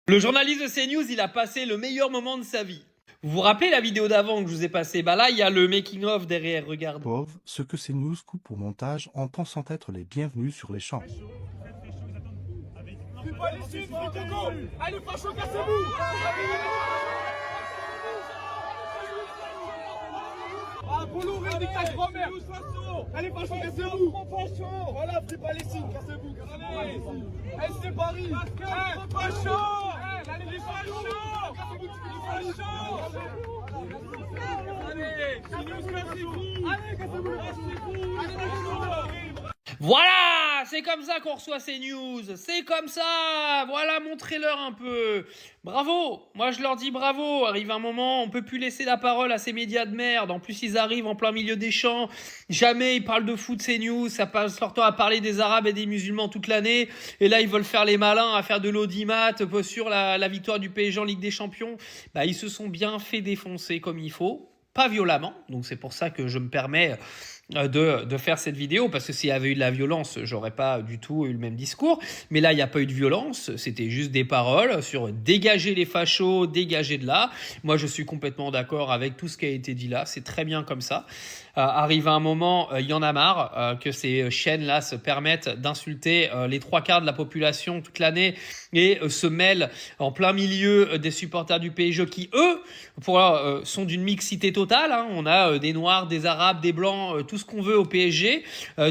Le journaliste de CNews, il a passé le meilleur moment de sa vie. Vous vous rappelez la vidéo d'avant que je vous ai passée? Bah là, il y a le making-of derrière, regarde. Pauvre, ce que CNews coupe au montage en pensant être les bienvenus sur les champs. Allez, facho, cassez-vous! Ah, Bolloré, nique ta grand-mère! Allez, facho, cassez-vous! Voilà, Free Palestine, cassez-vous! Allez, c'est Paris! Facho! Allez, les fachos! Les fachos! Allez, cassez-vous! Allez, cassez-vous! Voilà, c'est comme ça qu'on reçoit ces news, c'est comme ça, voilà, montrez-leur un peu. Bravo, moi je leur dis bravo, arrive un moment, on peut plus laisser la parole à ces médias de merde, en plus ils arrivent en plein milieu des champs, jamais ils parlent de foot ces news, ça passe leur temps à parler des Arabes et des musulmans toute l'année, et là ils veulent faire les malins, à faire de l'audimat sur la victoire du PSG en Ligue des Champions. Bah ils se sont bien fait défoncer comme il faut, pas violemment, donc c'est pour ça que je me permets de faire cette vidéo, parce que s'il y avait eu de la violence, j'aurais pas du tout eu le même discours. Mais là, il n'y a pas eu de violence, c'était juste des paroles sur dégager les fachos, dégager de là. Moi, je suis complètement d'accord avec tout ce qui a été dit là, c'est très bien comme ça. Arrive un moment, il y en a marre que ces chaînes-là se permettent d'insulter les 3/4 de la population toute l'année et se mêlent en plein milieu des supporters du PSG qui, eux, sont d'une mixité totale. Hein. On a des Noirs, des Arabes, des Blancs, tout ce qu'on veut au PSG.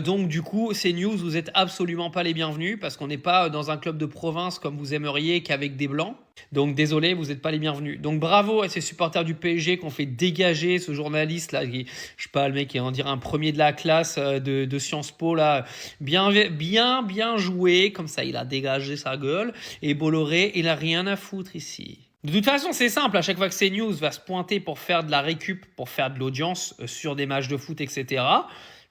Donc du coup, ces news, vous êtes absolument pas les bienvenus parce qu'on n'est pas dans un club de province comme vous aimeriez qu'avec des Blancs. Donc désolé, vous n'êtes pas les bienvenus. Donc bravo à ces supporters du PSG qui ont fait dégager ce journaliste là, qui, je sais pas, le mec qui on dirait un premier de la classe de Sciences Po là, bien joué, comme ça il a dégagé sa gueule. Et Bolloré, il a rien à foutre ici. De toute façon, c'est simple, à chaque fois que CNews va se pointer pour faire de la récup, pour faire de l'audience sur des matchs de foot, etc.,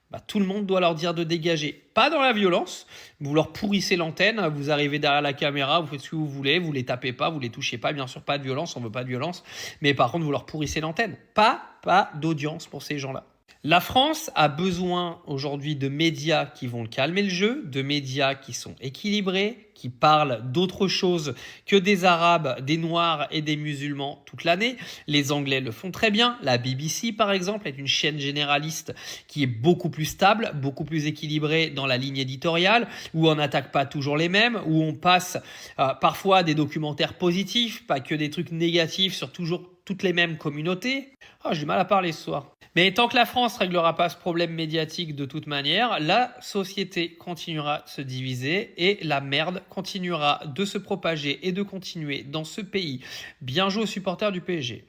bah, tout le monde doit leur dire de dégager. Pas dans la violence, vous leur pourrissez l'antenne, vous arrivez derrière la caméra, vous faites ce que vous voulez, vous les tapez pas, vous les touchez pas, bien sûr pas de violence, on veut pas de violence, mais par contre vous leur pourrissez l'antenne. Pas d'audience pour ces gens-là. La France a besoin aujourd'hui de médias qui vont calmer le jeu, de médias qui sont équilibrés, qui parlent d'autre chose que des Arabes, des Noirs et des musulmans toute l'année. Les Anglais le font très bien. La BBC, par exemple, est une chaîne généraliste qui est beaucoup plus stable, beaucoup plus équilibrée dans la ligne éditoriale, où on n'attaque pas toujours les mêmes, où on passe parfois des documentaires positifs, pas que des trucs négatifs sur toujours toutes les mêmes communautés. Oh, j'ai du mal à parler ce soir. Mais tant que la France ne réglera pas ce problème médiatique de toute manière, la société continuera de se diviser et la merde continuera de se propager et de continuer dans ce pays. Bien joué aux supporters du PSG.